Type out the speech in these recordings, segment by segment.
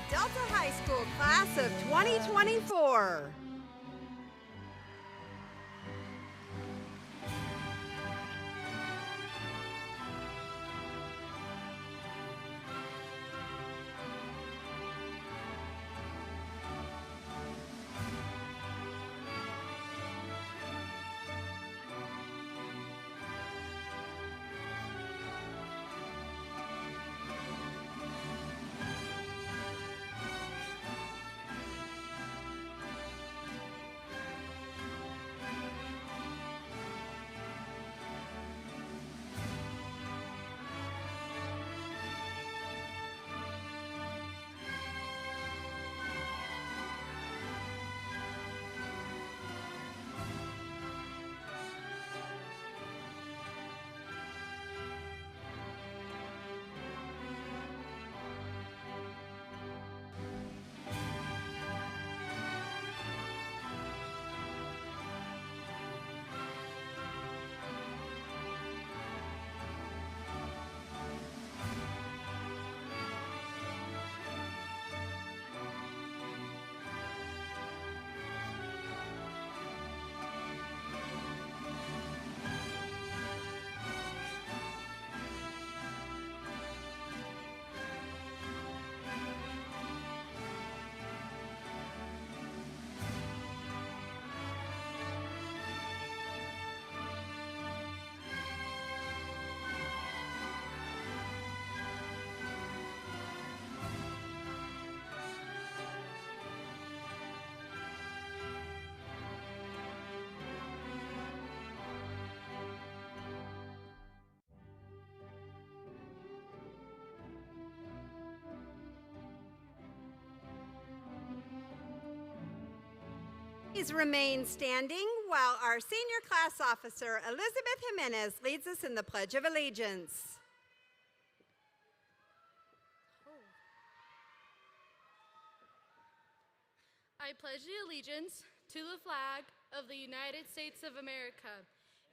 Delta High School class of 2024. Please remain standing while our senior class officer, Elizabeth Jimenez, leads us in the Pledge of Allegiance. I pledge allegiance to the flag of the United States of America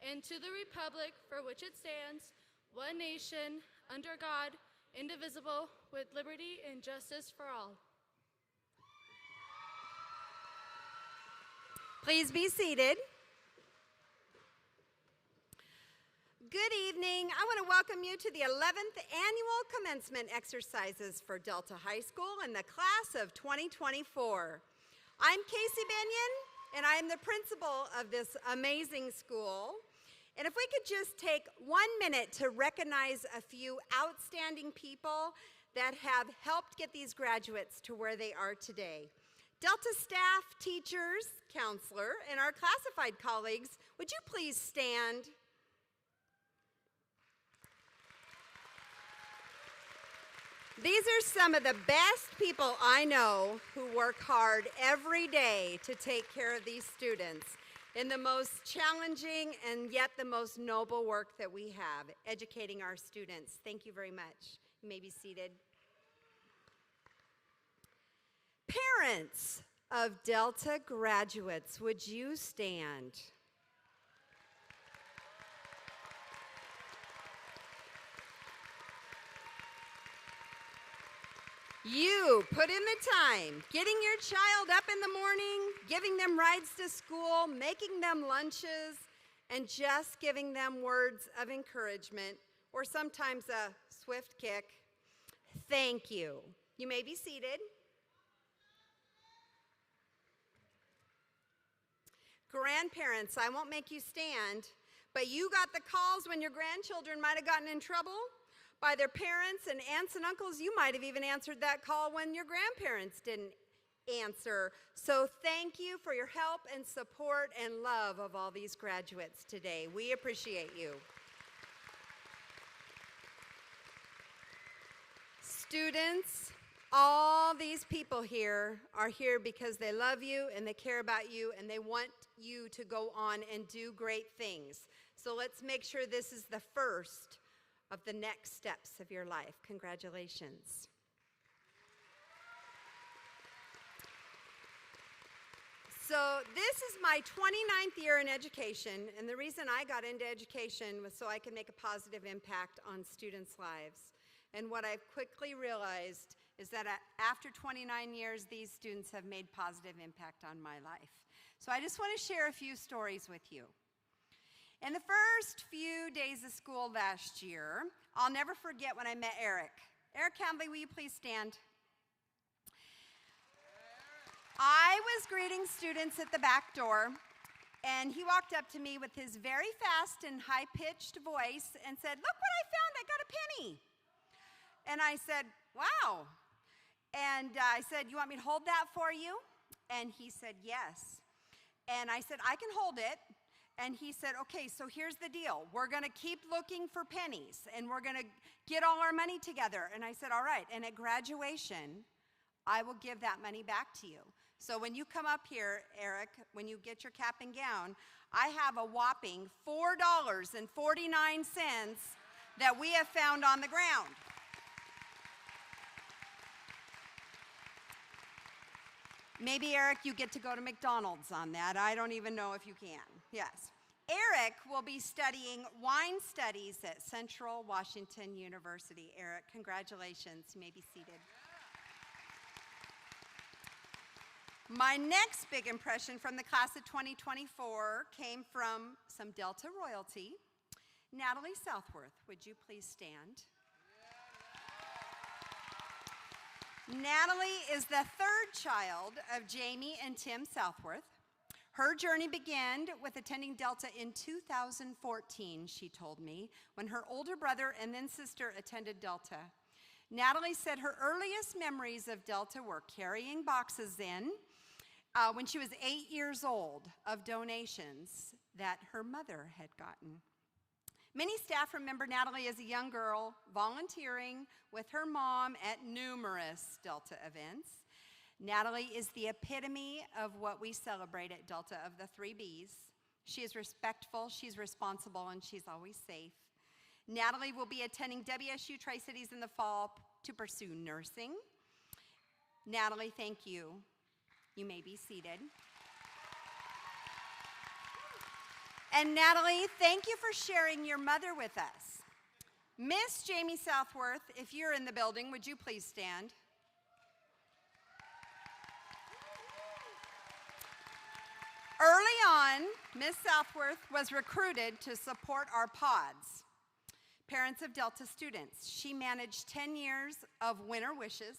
and to the republic for which it stands, one nation, under God, indivisible, with liberty and justice for all. Please be seated. Good evening. I want to welcome you to the 11th annual commencement exercises for Delta High School in the class of 2024. I'm Casey Benyon, and I am the principal of this amazing school. And if we could just take 1 minute to recognize a few outstanding people that have helped get these graduates to where they are today. Delta staff, teachers, counselor, and our classified colleagues, would you please stand? These are some of the best people I know who work hard every day to take care of these students in the most challenging and yet the most noble work that we have, educating our students. Thank you very much. You may be seated. Parents of Delta graduates, would you stand? You put in the time, getting your child up in the morning, giving them rides to school, making them lunches, and just giving them words of encouragement, or sometimes a swift kick. Thank you. You may be seated. Grandparents, I won't make you stand, but you got the calls when your grandchildren might have gotten in trouble by their parents, and aunts and uncles, you might have even answered that call when your grandparents didn't answer. So thank you for your help and support and love of all these graduates today. We appreciate you. Students, all these people here are here because they love you and they care about you and they want you to go on and do great things. So let's make sure this is the first of the next steps of your life. Congratulations. So this is my 29th year in education, and the reason I got into education was so I could make a positive impact on students' lives. And what I've quickly realized is that after 29 years, these students have made positive impact on my life. So I just want to share a few stories with you. In the first few days of school last year, I'll never forget when I met Eric. Eric Campbell, will you please stand? I was greeting students at the back door, and he walked up to me with his very fast and high-pitched voice and said, "Look what I found, I got a penny." And I said, "Wow." And I said, "You want me to hold that for you?" And he said, "Yes." And I said, "I can hold it." And he said, "Okay, so here's the deal. We're going to keep looking for pennies, and we're going to get all our money together." And I said, "All right, and at graduation, I will give that money back to you. So when you come up here, Eric, when you get your cap and gown, I have a whopping $4.49 that we have found on the ground." Maybe, Eric, you get to go to McDonald's on that. I don't even know if you can. Yes. Eric will be studying wine studies at Central Washington University. Eric, congratulations. You may be seated. My next big impression from the class of 2024 came from some Delta royalty. Natalie Southworth, would you please stand? Natalie is the third child of Jamie and Tim Southworth. Her journey began with attending Delta in 2014, she told me, when her older brother and then sister attended Delta. Natalie said her earliest memories of Delta were carrying boxes in when she was 8 years old of donations that her mother had gotten. Many staff remember Natalie as a young girl volunteering with her mom at numerous Delta events. Natalie is the epitome of what we celebrate at Delta of the 3 Bs. She is respectful, she's responsible, and she's always safe. Natalie will be attending WSU Tri-Cities in the fall to pursue nursing. Natalie, thank you. You may be seated. And Natalie, thank you for sharing your mother with us. Miss Jamie Southworth, if you're in the building, would you please stand? Early on, Miss Southworth was recruited to support our pods, Parents of Delta Students. She managed 10 years of winter wishes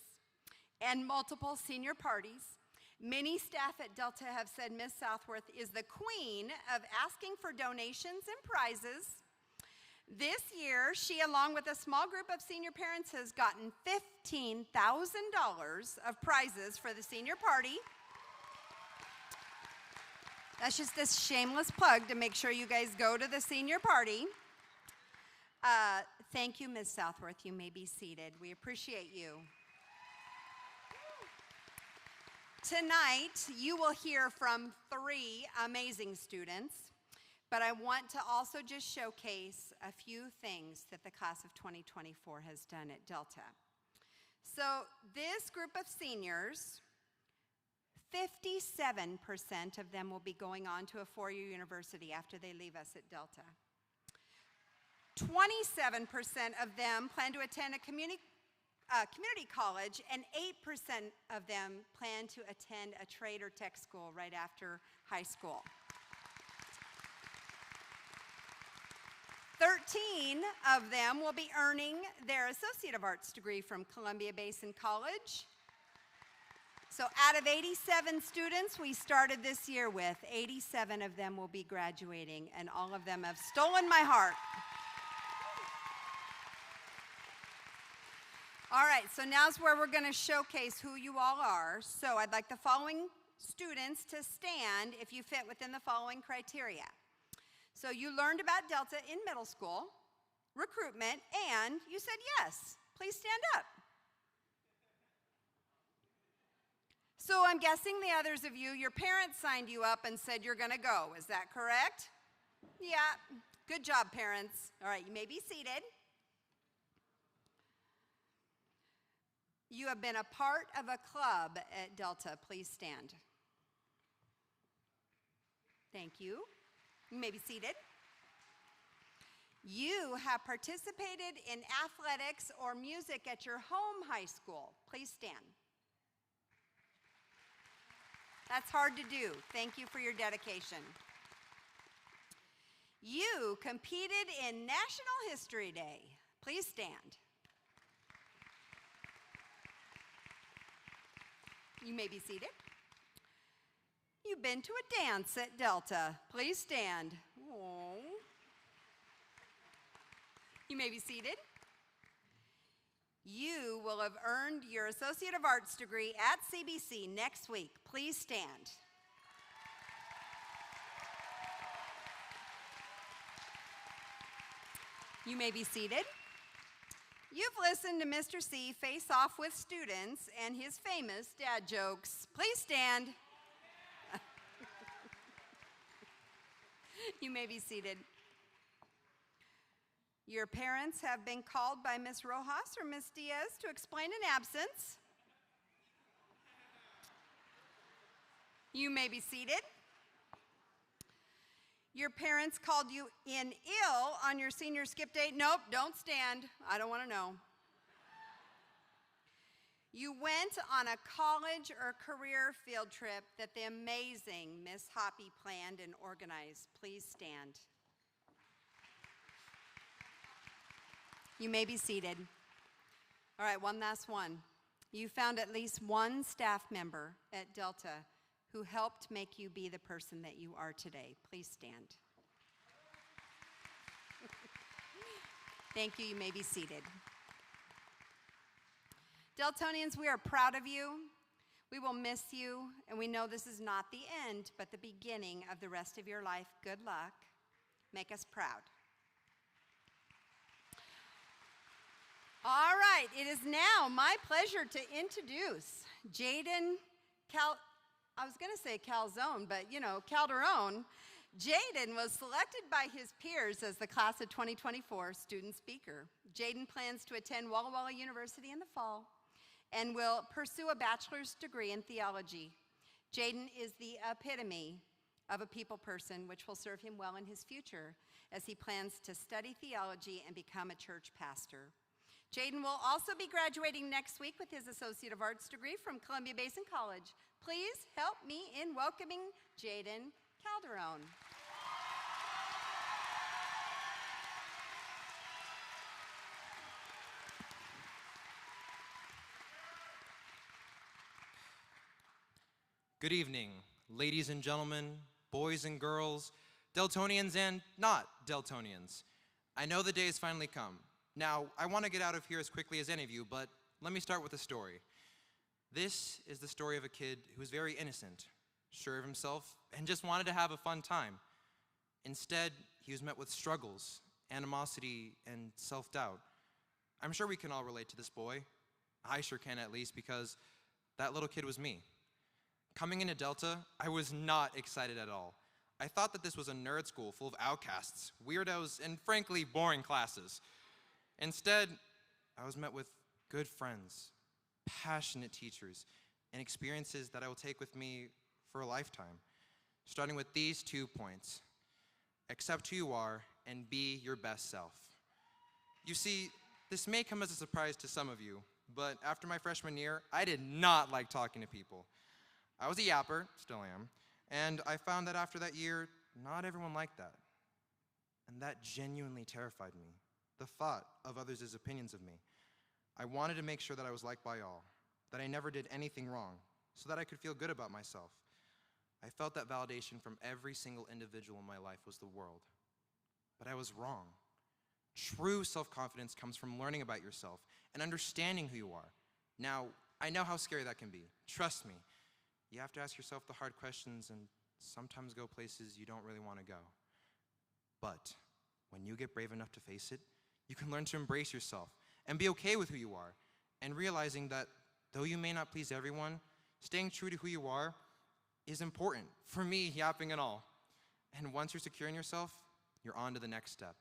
and multiple senior parties. Many staff at Delta have said Miss Southworth is the queen of asking for donations and prizes. This year, she, along with a small group of senior parents, has gotten $15,000 of prizes for the senior party. That's just this shameless plug to make sure you guys go to the senior party. Thank you, Ms. Southworth. You may be seated. We appreciate you. Tonight, you will hear from 3 amazing students, but I want to also just showcase a few things that the class of 2024 has done at Delta. So this group of seniors, 57% of them will be going on to a 4-year university after they leave us at Delta. 27% of them plan to attend a community college, and 8% of them plan to attend a trade or tech school right after high school. 13 of them will be earning their Associate of Arts degree from Columbia Basin College. So out of 87 students we started this year with, 87 of them will be graduating, and all of them have stolen my heart. All right, so now's where we're going to showcase who you all are. So I'd like the following students to stand if you fit within the following criteria. So you learned about Delta in middle school, recruitment, and you said yes. Please stand up. So I'm guessing the others of you, your parents signed you up and said you're going to go. Is that correct? Yeah. Good job, parents. All right, you may be seated. You have been a part of a club at Delta. Please stand. Thank you. You may be seated. You have participated in athletics or music at your home high school. Please stand. That's hard to do. Thank you for your dedication. You competed in National History Day. Please stand. You may be seated. You've been to a dance at Delta. Please stand. Aww. You may be seated. You will have earned your Associate of Arts degree at CBC next week. Please stand. You may be seated. You've listened to Mr. C face off with students and his famous dad jokes. Please stand. You may be seated. Your parents have been called by Ms. Rojas or Ms. Diaz to explain an absence. You may be seated. Your parents called you in ill on your senior skip date. Nope, don't stand. I don't want to know. You went on a college or career field trip that the amazing Miss Hoppy planned and organized. Please stand. You may be seated. All right, one last one. You found at least one staff member at Delta who helped make you be the person that you are today. Please stand. Thank you. You may be seated. Deltonians, we are proud of you. We will miss you, and we know this is not the end, but the beginning of the rest of your life. Good luck. Make us proud. All right, it is now my pleasure to introduce Jaden I was going to say Calzone, but you know, Calderon. Jaden was selected by his peers as the class of 2024 student speaker. Jaden plans to attend Walla Walla University in the fall and will pursue a bachelor's degree in theology. Jaden is the epitome of a people person, which will serve him well in his future as he plans to study theology and become a church pastor. Jaden will also be graduating next week with his Associate of Arts degree from Columbia Basin College. Please help me in welcoming Jaden Calderon. Good evening, ladies and gentlemen, boys and girls, Deltonians and not Deltonians. I know the day has finally come. Now, I want to get out of here as quickly as any of you, but let me start with a story. This is the story of a kid who was very innocent, sure of himself, and just wanted to have a fun time. Instead, he was met with struggles, animosity, and self-doubt. I'm sure we can all relate to this boy. I sure can, at least, because that little kid was me. Coming into Delta, I was not excited at all. I thought that this was a nerd school full of outcasts, weirdos, and frankly, boring classes. Instead, I was met with good friends, passionate teachers, and experiences that I will take with me for a lifetime. Starting with these 2 points. Accept who you are and be your best self. You see, this may come as a surprise to some of you, but after my freshman year, I did not like talking to people. I was a yapper, still am, and I found that after that year, not everyone liked that. And that genuinely terrified me, the thought of others' opinions of me. I wanted to make sure that I was liked by all, that I never did anything wrong, so that I could feel good about myself. I felt that validation from every single individual in my life was the world. But I was wrong. True self-confidence comes from learning about yourself and understanding who you are. Now, I know how scary that can be. Trust me. You have to ask yourself the hard questions and sometimes go places you don't really want to go. But when you get brave enough to face it, you can learn to embrace yourself and be okay with who you are, and realizing that though you may not please everyone, staying true to who you are is important, for me, yapping and all. And once you're secure in yourself, you're on to the next step,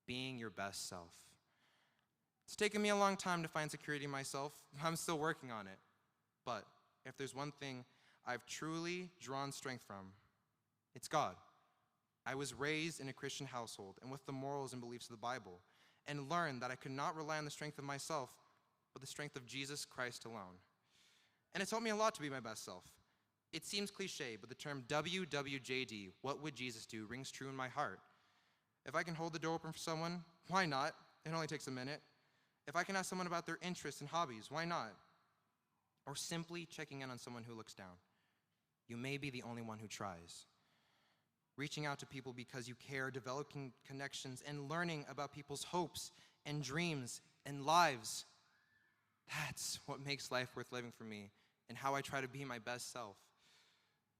being your best self. It's taken me a long time to find security in myself. I'm still working on it. But if there's one thing I've truly drawn strength from, it's God. I was raised in a Christian household and with the morals and beliefs of the Bible, and learned that I could not rely on the strength of myself, but the strength of Jesus Christ alone. And it taught me a lot to be my best self. It seems cliche, but the term WWJD, what would Jesus do, rings true in my heart. If I can hold the door open for someone, why not? It only takes a minute. If I can ask someone about their interests and hobbies, why not? Or simply checking in on someone who looks down. You may be the only one who tries. Reaching out to people because you care, developing connections, and learning about people's hopes and dreams and lives. That's what makes life worth living for me and how I try to be my best self.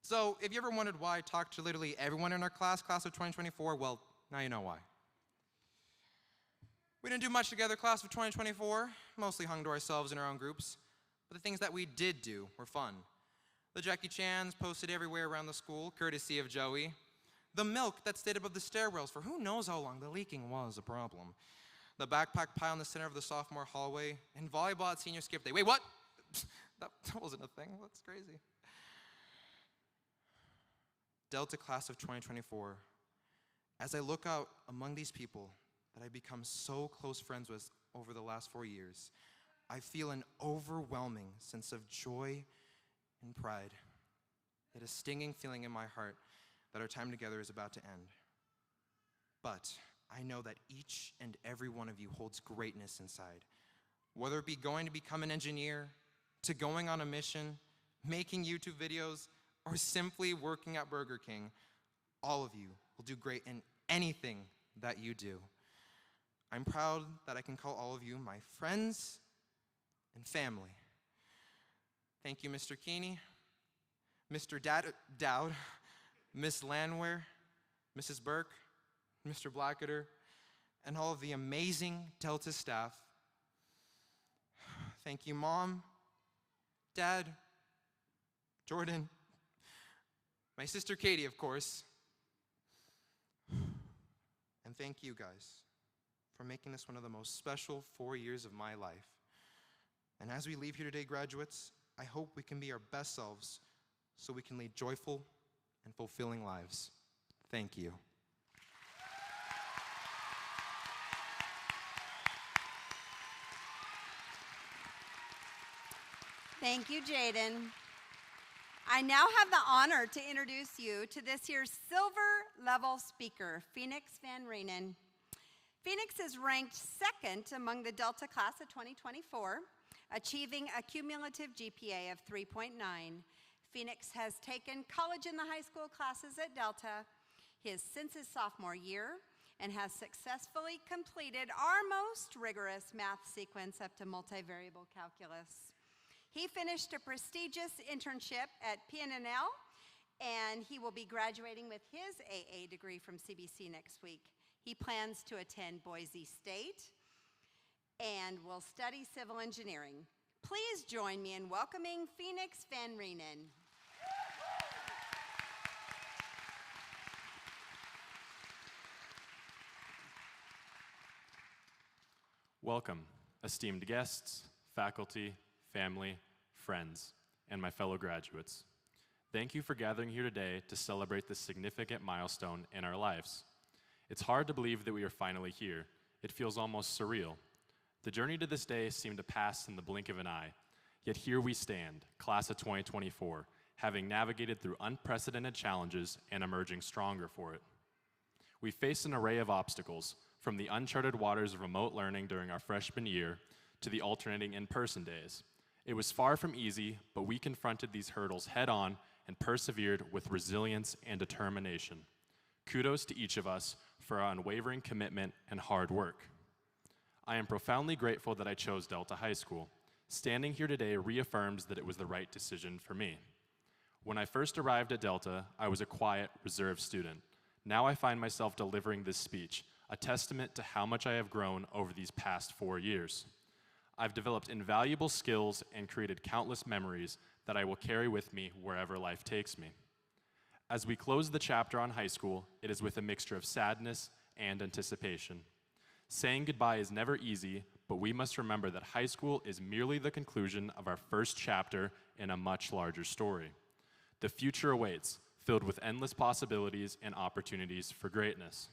So if you ever wondered why I talked to literally everyone in our class of 2024, well, now you know why. We didn't do much together, class of 2024, mostly hung to ourselves in our own groups. But the things that we did do were fun. The Jackie Chans posted everywhere around the school, courtesy of Joey. The milk that stayed above the stairwells for who knows how long. The leaking was a problem. The backpack pile in the center of the sophomore hallway. And volleyball at senior skip day. Wait, what? That wasn't a thing. That's crazy. Delta class of 2024. As I look out among these people that I've become so close friends with over the last 4 years, I feel an overwhelming sense of joy and pride, yet a stinging feeling in my heart that our time together is about to end. But I know that each and every one of you holds greatness inside. Whether it be going to become an engineer, to going on a mission, making YouTube videos, or simply working at Burger King, all of you will do great in anything that you do. I'm proud that I can call all of you my friends and family. Thank you, Mr. Keeney, Mr. Dowd, Miss Landwehr, Mrs. Burke, Mr. Blackader, and all of the amazing Delta staff. Thank you, Mom, Dad, Jordan, my sister Katie, of course. And thank you guys for making this one of the most special 4 years of my life. And as we leave here today, graduates, I hope we can be our best selves so we can lead joyful and fulfilling lives. Thank you. Thank you, Jaden. I now have the honor to introduce you to this year's silver level speaker, Phoenix Van Reenen. Phoenix is ranked second among the Delta class of 2024, achieving a cumulative GPA of 3.9. Phoenix has taken college and the high school classes at Delta since his sophomore year and has successfully completed our most rigorous math sequence up to multivariable calculus. He finished a prestigious internship at PNNL, and he will be graduating with his AA degree from CBC next week. He plans to attend Boise State and will study civil engineering. Please join me in welcoming Phoenix Van Reenen. Welcome, esteemed guests, faculty, family, friends, and my fellow graduates. Thank you for gathering here today to celebrate this significant milestone in our lives. It's hard to believe that we are finally here. It feels almost surreal. The journey to this day seemed to pass in the blink of an eye, yet here we stand, class of 2024, having navigated through unprecedented challenges and emerging stronger for it. We faced an array of obstacles, from the uncharted waters of remote learning during our freshman year to the alternating in-person days. It was far from easy, but we confronted these hurdles head-on and persevered with resilience and determination. Kudos to each of us for our unwavering commitment and hard work. I am profoundly grateful that I chose Delta High School. Standing here today reaffirms that it was the right decision for me. When I first arrived at Delta, I was a quiet, reserved student. Now I find myself delivering this speech, a testament to how much I have grown over these past 4 years. I've developed invaluable skills and created countless memories that I will carry with me wherever life takes me. As we close the chapter on high school, it is with a mixture of sadness and anticipation. Saying goodbye is never easy, but we must remember that high school is merely the conclusion of our first chapter in a much larger story. The future awaits, filled with endless possibilities and opportunities for greatness.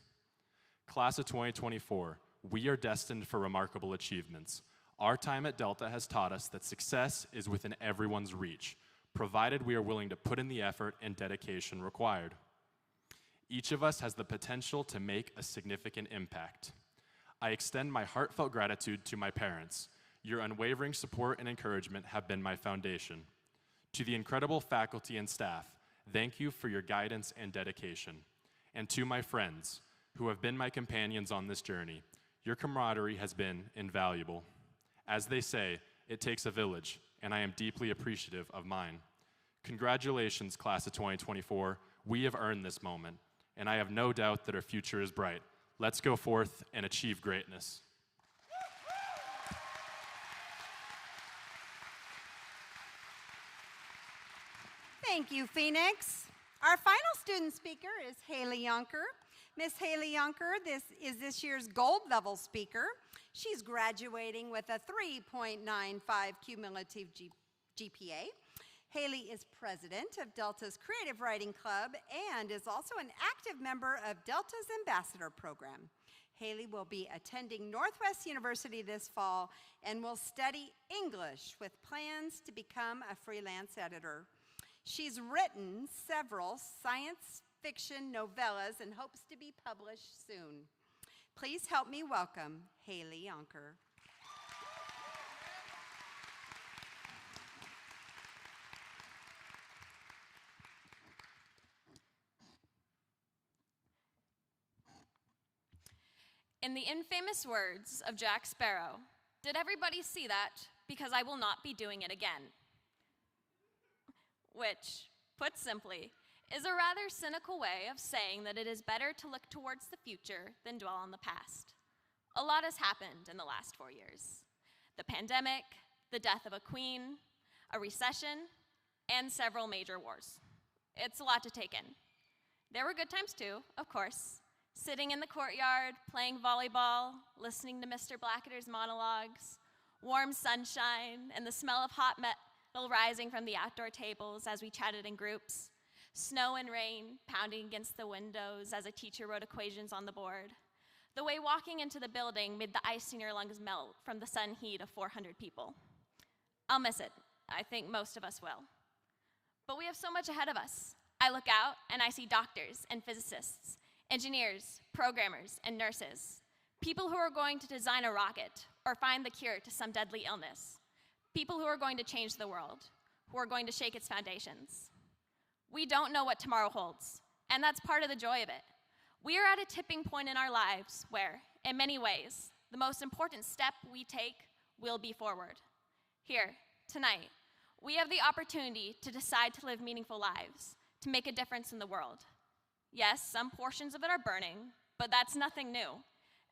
Class of 2024, we are destined for remarkable achievements. Our time at Delta has taught us that success is within everyone's reach, provided we are willing to put in the effort and dedication required. Each of us has the potential to make a significant impact. I extend my heartfelt gratitude to my parents. Your unwavering support and encouragement have been my foundation. To the incredible faculty and staff, thank you for your guidance and dedication. And to my friends, who have been my companions on this journey, your camaraderie has been invaluable. As they say, it takes a village, and I am deeply appreciative of mine. Congratulations, class of 2024. We have earned this moment, and I have no doubt that our future is bright. Let's go forth and achieve greatness. Thank you, Phoenix. Our final student speaker is Haley Yonker. Miss Haley Yonker is this year's gold level speaker. She's graduating with a 3.95 cumulative GPA. Haley is president of Delta's Creative Writing Club and is also an active member of Delta's Ambassador Program. Haley will be attending Northwest University this fall and will study English with plans to become a freelance editor. She's written several science fiction novellas and hopes to be published soon. Please help me welcome Haley Yonker. In the infamous words of Jack Sparrow, did everybody see that? Because I will not be doing it again. Which, put simply, is a rather cynical way of saying that it is better to look towards the future than dwell on the past. A lot has happened in the last 4 years. The pandemic, the death of a queen, a recession, and several major wars. It's a lot to take in. There were good times too, of course. Sitting in the courtyard, playing volleyball, listening to Mr. Blackadder's monologues, warm sunshine, and the smell of hot metal rising from the outdoor tables as we chatted in groups, snow and rain pounding against the windows as a teacher wrote equations on the board, the way walking into the building made the ice in your lungs melt from the sun heat of 400 people. I'll miss it. I think most of us will. But we have so much ahead of us. I look out and I see doctors and physicists, engineers, programmers, and nurses, people who are going to design a rocket or find the cure to some deadly illness, people who are going to change the world, who are going to shake its foundations. We don't know what tomorrow holds, and that's part of the joy of it. We are at a tipping point in our lives where, in many ways, the most important step we take will be forward. Here, tonight, we have the opportunity to decide to live meaningful lives, to make a difference in the world. Yes, some portions of it are burning, but that's nothing new.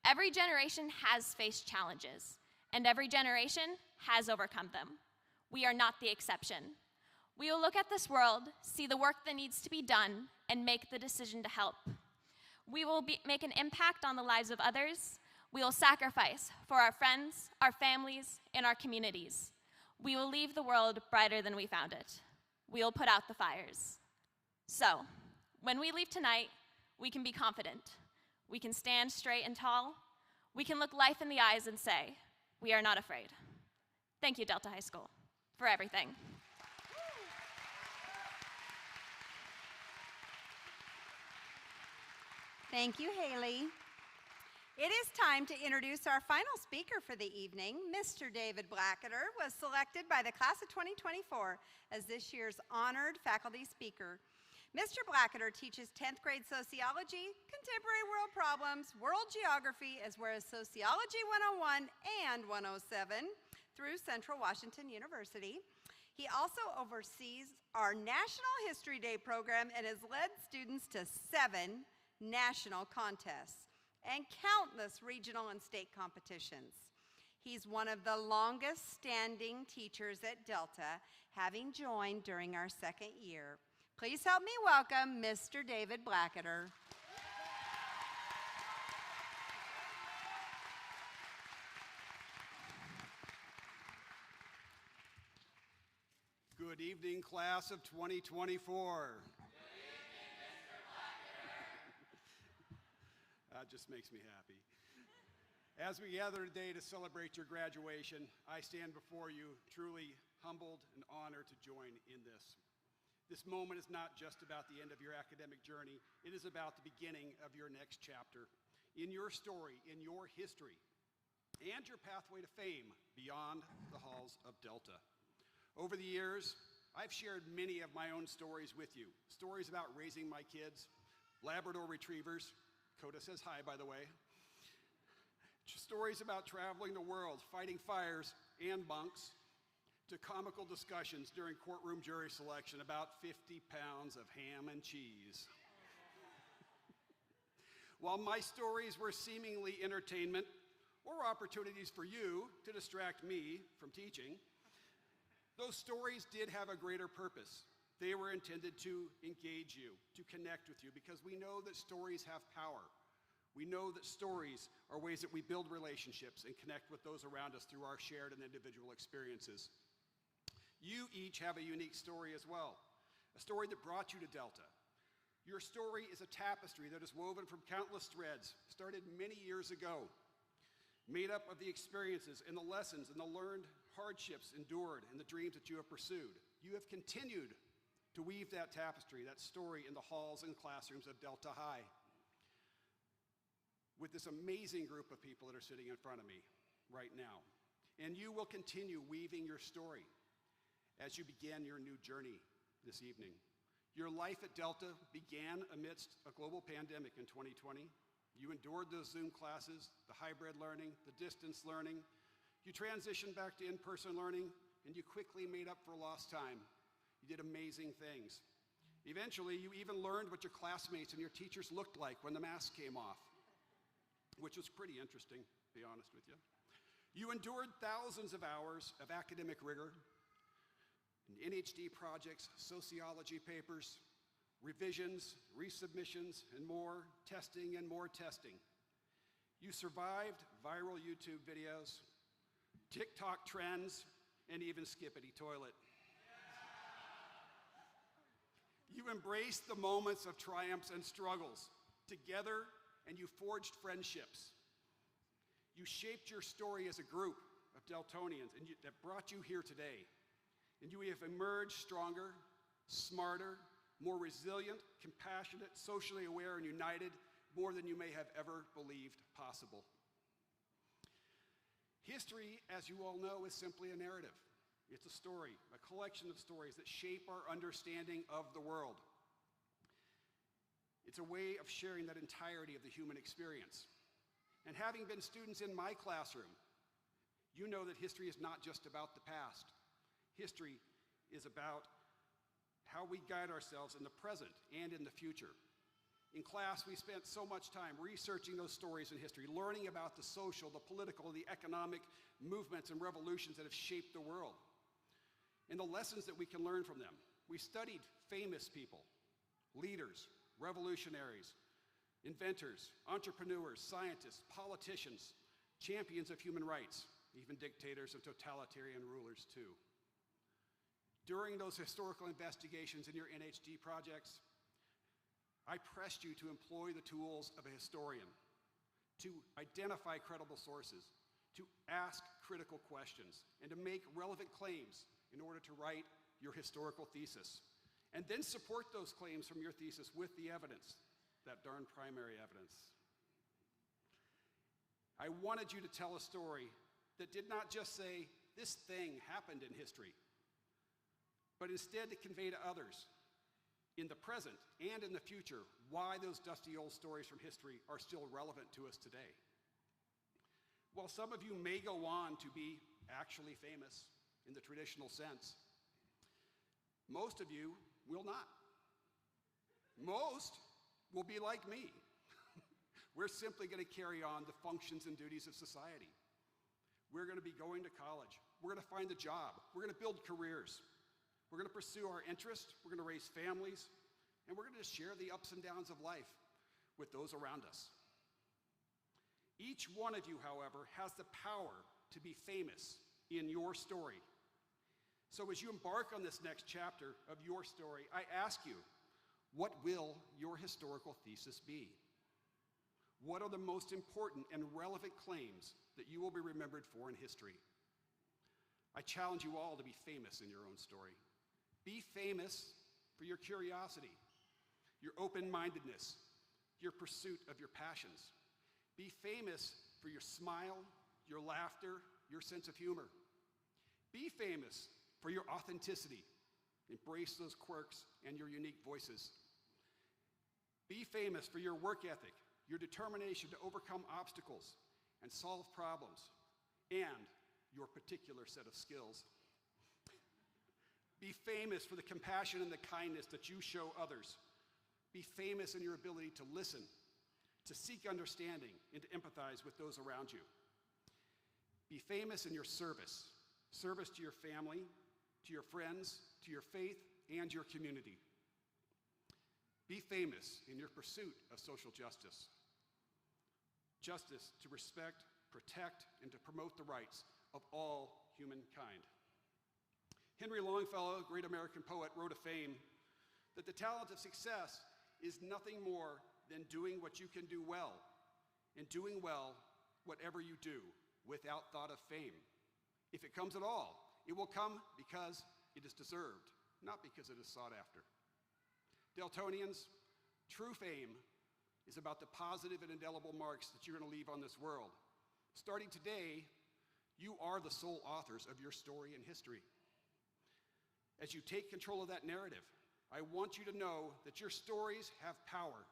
Every generation has faced challenges, and every generation has overcome them. We are not the exception. We will look at this world, see the work that needs to be done, and make the decision to help. We will make an impact on the lives of others. We will sacrifice for our friends, our families, and our communities. We will leave the world brighter than we found it. We will put out the fires. So, when we leave tonight, we can be confident. We can stand straight and tall. We can look life in the eyes and say, we are not afraid. Thank you, Delta High School, for everything. Thank you, Haley. It is time to introduce our final speaker for the evening. Mr. David Blackadder was selected by the class of 2024 as this year's honored faculty speaker. Mr. Blackadder teaches 10th grade sociology, contemporary world problems, world geography, as well as Sociology 101 and 107 through Central Washington University. He also oversees our National History Day program and has led students to 7 national contests and countless regional and state competitions. He's one of the longest standing teachers at Delta, having joined during our 2nd year. Please help me welcome Mr. David Blackadder. Good evening, class of 2024. just makes me happy. As we gather today to celebrate your graduation, I stand before you truly humbled and honored to join in this. This moment is not just about the end of your academic journey, it is about the beginning of your next chapter, in your story, in your history, and your pathway to fame beyond the halls of Delta. Over the years, I've shared many of my own stories with you. Stories about raising my kids, Labrador retrievers, Coda says hi, by the way. Stories about traveling the world, fighting fires and bunks, to comical discussions during courtroom jury selection about 50 pounds of ham and cheese. While my stories were seemingly entertainment or opportunities for you to distract me from teaching, those stories did have a greater purpose. They were intended to engage you, to connect with you, because we know that stories have power. We know that stories are ways that we build relationships and connect with those around us through our shared and individual experiences. You each have a unique story as well, a story that brought you to Delta. Your story is a tapestry that is woven from countless threads, started many years ago, made up of the experiences and the lessons and the learned hardships endured and the dreams that you have pursued. You have continued to weave that tapestry, that story, in the halls and classrooms of Delta High with this amazing group of people that are sitting in front of me right now. And you will continue weaving your story as you begin your new journey this evening. Your life at Delta began amidst a global pandemic in 2020. You endured those Zoom classes, the hybrid learning, the distance learning. You transitioned back to in-person learning, and you quickly made up for lost time. You did amazing things. Eventually, you even learned what your classmates and your teachers looked like when the mask came off, which was pretty interesting, to be honest with you. You endured thousands of hours of academic rigor, and NHD projects, sociology papers, revisions, resubmissions, and more testing and more testing. You survived viral YouTube videos, TikTok trends, and even skippity toilet. You embraced the moments of triumphs and struggles together, and you forged friendships. You shaped your story as a group of Deltonians that brought you here today. And you have emerged stronger, smarter, more resilient, compassionate, socially aware, and united, more than you may have ever believed possible. History, as you all know, is simply a narrative. It's a story, a collection of stories that shape our understanding of the world. It's a way of sharing that entirety of the human experience. And having been students in my classroom, you know that history is not just about the past. History is about how we guide ourselves in the present and in the future. In class, we spent so much time researching those stories in history, learning about the social, the political, the economic movements and revolutions that have shaped the world, and the lessons that we can learn from them. We studied famous people, leaders, revolutionaries, inventors, entrepreneurs, scientists, politicians, champions of human rights, even dictators and totalitarian rulers too. During those historical investigations in your NHD projects, I pressed you to employ the tools of a historian, to identify credible sources, to ask critical questions, and to make relevant claims in order to write your historical thesis. And then support those claims from your thesis with the evidence, that darn primary evidence. I wanted you to tell a story that did not just say, this thing happened in history, but instead to convey to others in the present and in the future why those dusty old stories from history are still relevant to us today. While some of you may go on to be actually famous in the traditional sense, most of you will not. Most will be like me. We're simply going to carry on the functions and duties of society. We're going to be going to college. We're going to find a job. We're going to build careers. We're going to pursue our interests, we're going to raise families, and we're going to share the ups and downs of life with those around us. Each one of you, however, has the power to be famous in your story. So as you embark on this next chapter of your story, I ask you, what will your historical thesis be? What are the most important and relevant claims that you will be remembered for in history? I challenge you all to be famous in your own story. Be famous for your curiosity, your open-mindedness, your pursuit of your passions. Be famous for your smile, your laughter, your sense of humor. Be famous for your authenticity. Embrace those quirks and your unique voices. Be famous for your work ethic, your determination to overcome obstacles and solve problems, and your particular set of skills. Be famous for the compassion and the kindness that you show others. Be famous in your ability to listen, to seek understanding, and to empathize with those around you. Be famous in your service to your family, to your friends, to your faith, and your community. Be famous in your pursuit of social justice. Justice to respect, protect, and to promote the rights of all humankind. Henry Longfellow, a great American poet, wrote of fame that the talent of success is nothing more than doing what you can do well, and doing well whatever you do without thought of fame. If it comes at all, it will come because it is deserved, not because it is sought after. Deltonians, true fame is about the positive and indelible marks that you're going to leave on this world. Starting today, you are the sole authors of your story and history. As you take control of that narrative, I want you to know that your stories have power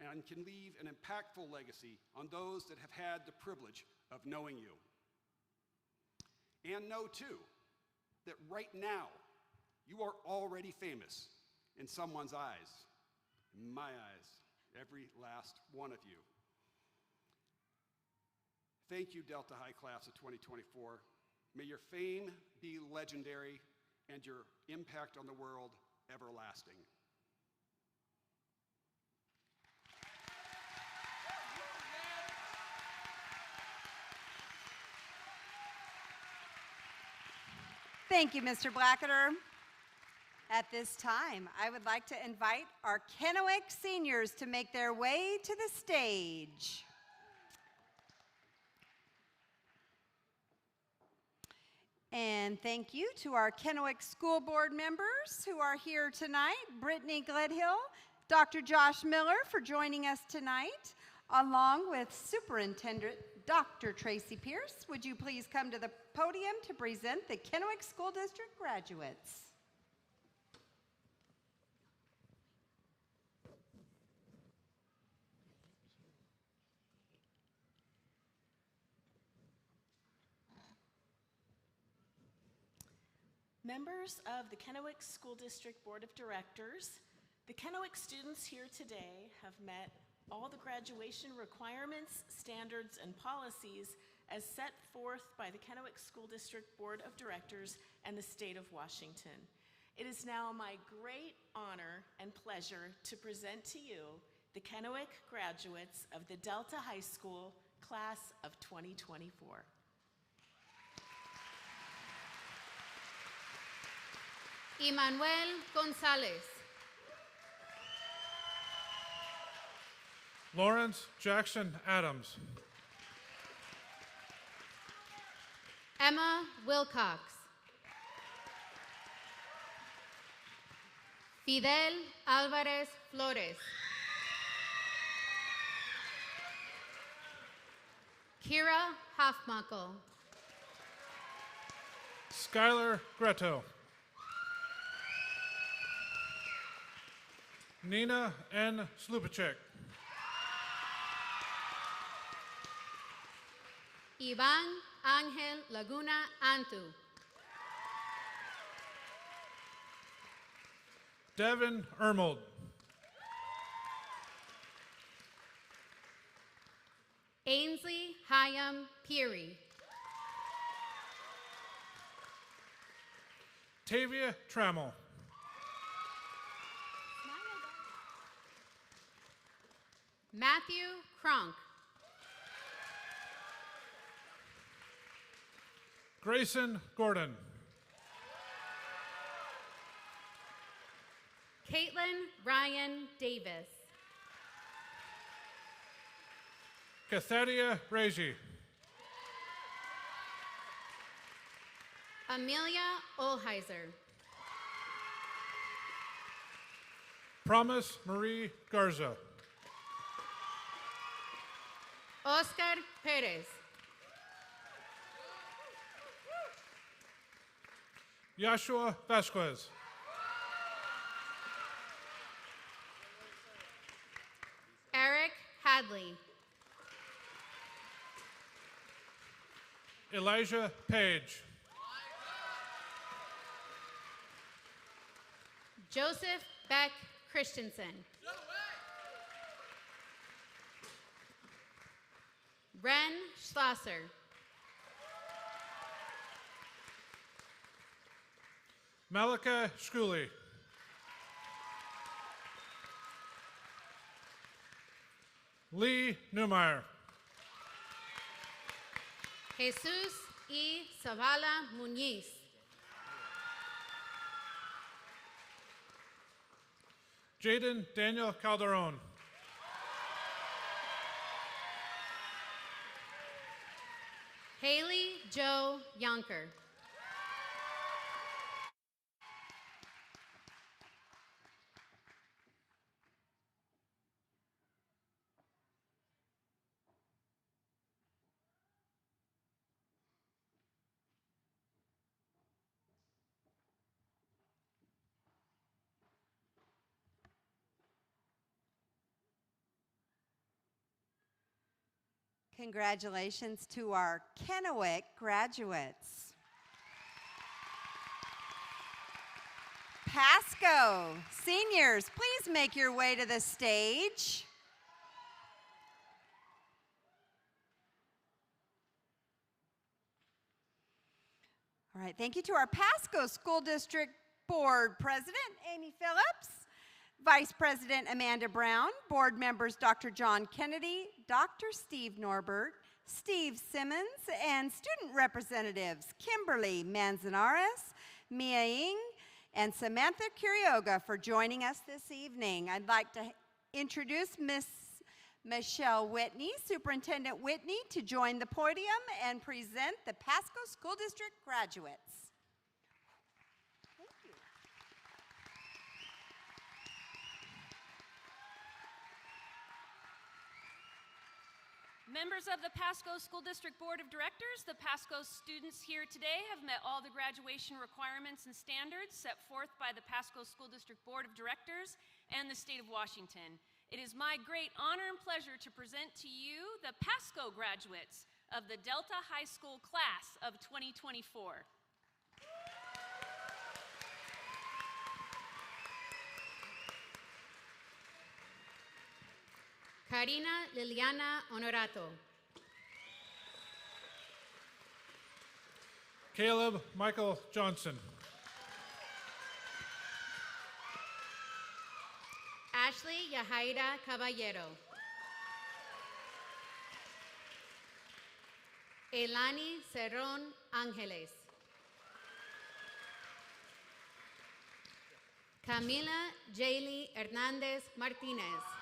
and can leave an impactful legacy on those that have had the privilege of knowing you. And know, too, that right now, you are already famous in someone's eyes, in my eyes, every last one of you. Thank you, Delta High Class of 2024. May your fame be legendary and your impact on the world everlasting. Thank you, Mr. Blackader. At this time, I would like to invite our Kennewick seniors to make their way to the stage. And thank you to our Kennewick School Board members who are here tonight, Brittany Gledhill, Dr. Josh Miller for joining us tonight, along with Superintendent Dr. Tracy Pierce. Would you please come to the podium to present the Kennewick School District graduates? Members of the Kennewick School District Board of Directors, the Kennewick students here today have met all the graduation requirements, standards, and policies as set forth by the Kennewick School District Board of Directors and the state of Washington. It is now my great honor and pleasure to present to you the Kennewick graduates of the Delta High School class of 2024. Emmanuel Gonzalez. Lawrence Jackson Adams. Emma Wilcox. Fidel Alvarez Flores. Kira Hofmakel. Skylar Greto. Nina N. Slupacek. Iván Ángel Laguna Antu. Devin Ermold. Ainsley Hyam Peary. Tavia Trammell. Matthew Kronk. Grayson Gordon. Caitlin Ryan Davis. Katharia Regi. Amelia Olheiser. Promise Marie Garza. Oscar Perez. Joshua Vasquez. Eric Hadley. Elijah Page. Joseph Beck Christensen. Ren Schlosser. Malika Schooley. Lee Neumeyer. Jesus E. Zavala Muñiz. Jaden Daniel Calderon. Haley Joe Yonker. Congratulations to our Kennewick graduates. Pasco seniors, please make your way to the stage. All right, thank you to our Pasco School District Board President, Amy Phillips, Vice President Amanda Brown, board members Dr. John Kennedy, Dr. Steve Norbert, Steve Simmons, and student representatives Kimberly Manzanares, Mia Ying, and Samantha Curioga for joining us this evening. I'd like to introduce Miss Michelle Whitney, Superintendent Whitney, to join the podium and present the Pasco School District graduates. Members of the Pasco School District Board of Directors, the Pasco students here today have met all the graduation requirements and standards set forth by the Pasco School District Board of Directors and the state of Washington. It is my great honor and pleasure to present to you the Pasco graduates of the Delta High School class of 2024. Karina Liliana Honorato. Caleb Michael Johnson. Ashley Yahaira Caballero. Elani Cerrón Ángeles. Camila Jaylee Hernández Martínez.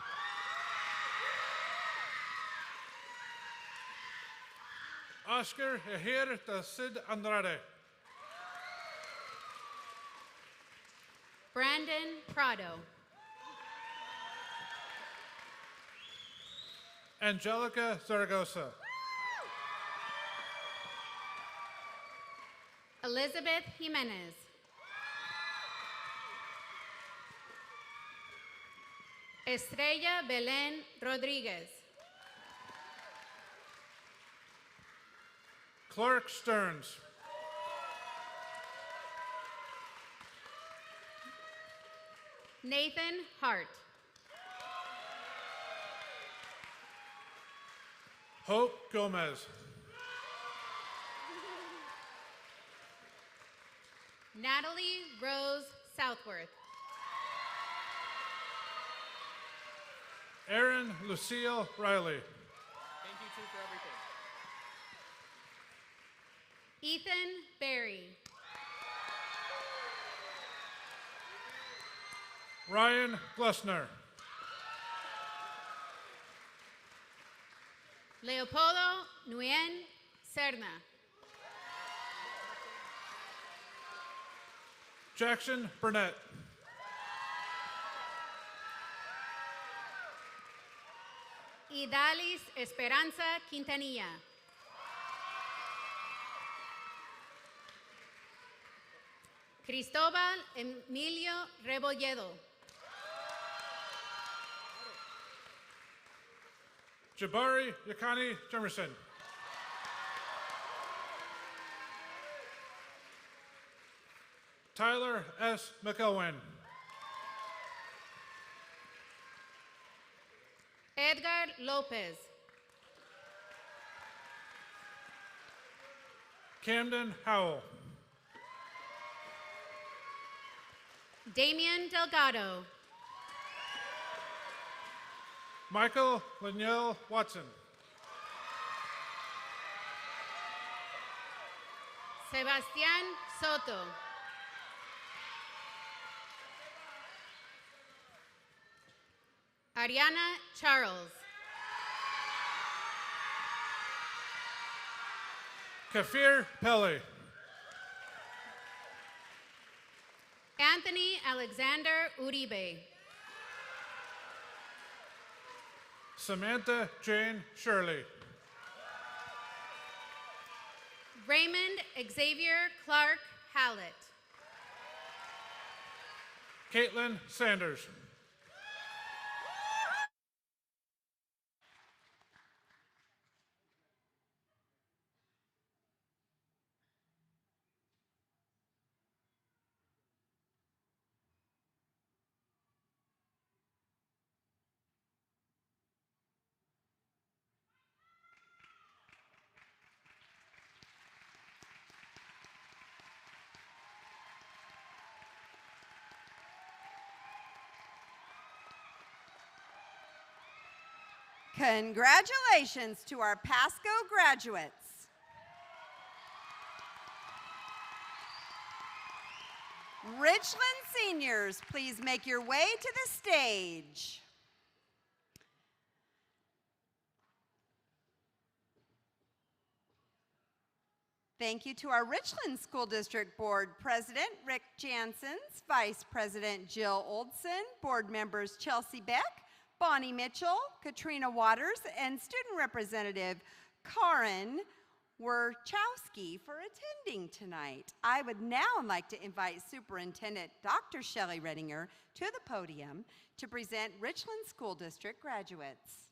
Oscar Ehir da Cid Andrade. Brandon Prado. Angelica Zaragoza. Elizabeth Jimenez. Estrella Belén Rodríguez. Clark Stearns. Nathan Hart. Hope Gomez. Natalie Rose Southworth. Aaron Lucille Riley. Thank you, too, for everything. Ethan Berry. Ryan Glessner. Leopoldo Nguyen Serna. Jackson Burnett. Idalis Esperanza Quintanilla. Cristóbal Emilio Rebolledo. Jabari Yakani Jemerson. Tyler S. McElwain. Edgar Lopez. Camden Howell. Damian Delgado. Michael Laniel Watson. Sebastián Soto. Ariana Charles. Kafir Pele. Anthony Alexander Uribe. Samantha Jane Shirley. Raymond Xavier Clark Hallett. Caitlin Sanders. Congratulations to our Pasco graduates. Richland seniors, please make your way to the stage. Thank you to our Richland School District Board President Rick Janssens, Vice President Jill Oldson, Board members Chelsea Beck, Bonnie Mitchell, Katrina Waters, and Student Representative Karin Werchowski for attending tonight. I would now like to invite Superintendent Dr. Shelley Redinger to the podium to present Richland School District graduates.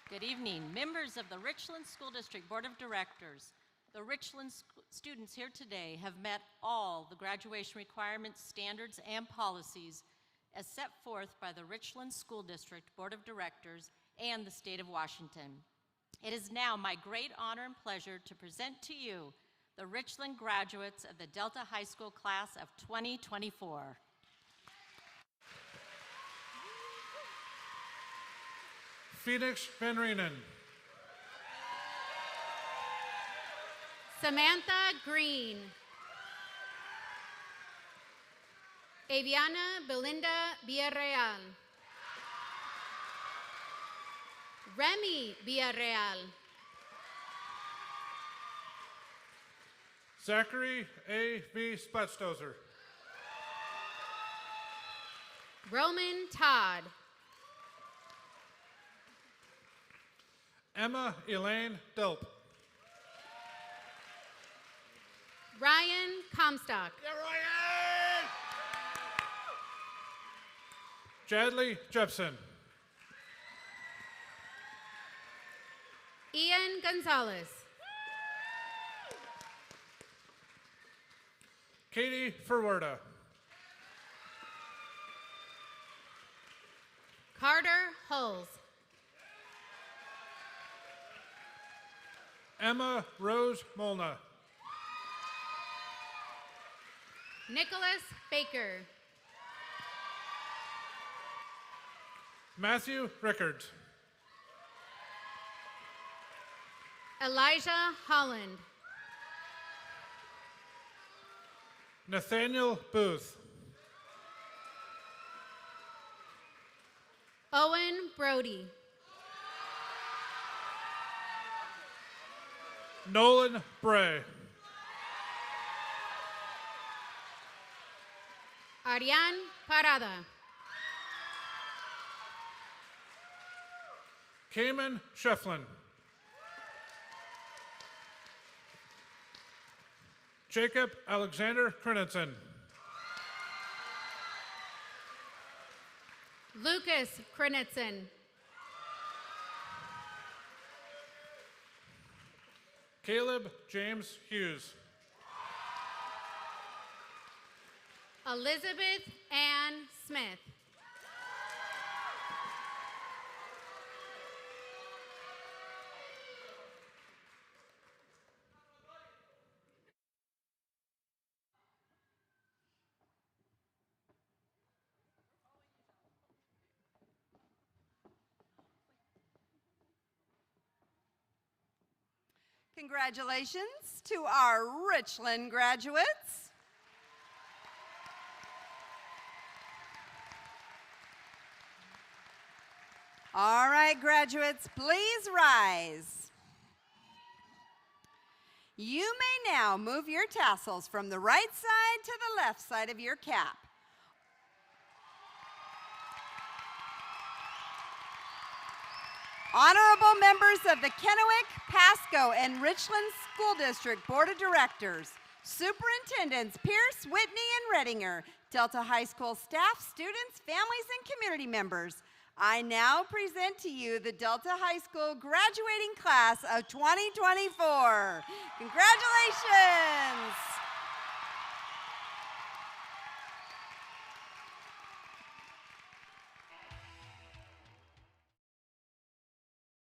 Good evening, members of the Richland School District Board of Directors. The Richland students here today have met all the graduation requirements, standards, and policies as set forth by the Richland School District Board of Directors and the State of Washington. It is now my great honor and pleasure to present to you the Richland graduates of the Delta High School class of 2024. Phoenix Van Reenen. Samantha Green. Aviana Belinda Villarreal. Remy Villarreal. Zachary A. V. Splatstozer. Roman Todd. Emma Elaine Delp. Ryan Comstock. Jadley Jepson. Ian Gonzalez. Katie Ferwerda. Carter Hulls. Emma Rose Molna. Nicholas Baker. Matthew Rickards. Elijah Holland. Nathaniel Booth. Owen Brody. Nolan Bray. Ariane Parada. Cayman Shefflin. Jacob Alexander Krenitson. Lucas Krenitson. Caleb James Hughes. Elizabeth Ann Smith. Congratulations to our Richland graduates. All right, graduates, please rise. You may now move your tassels from the right side to the left side of your cap. Honorable members of the Kennewick, Pasco, and Richland School District Board of Directors, Superintendents Pierce, Whitney, and Redinger, Delta High School staff, students, families, and community members, I now present to you the Delta High School graduating class of 2024. Congratulations!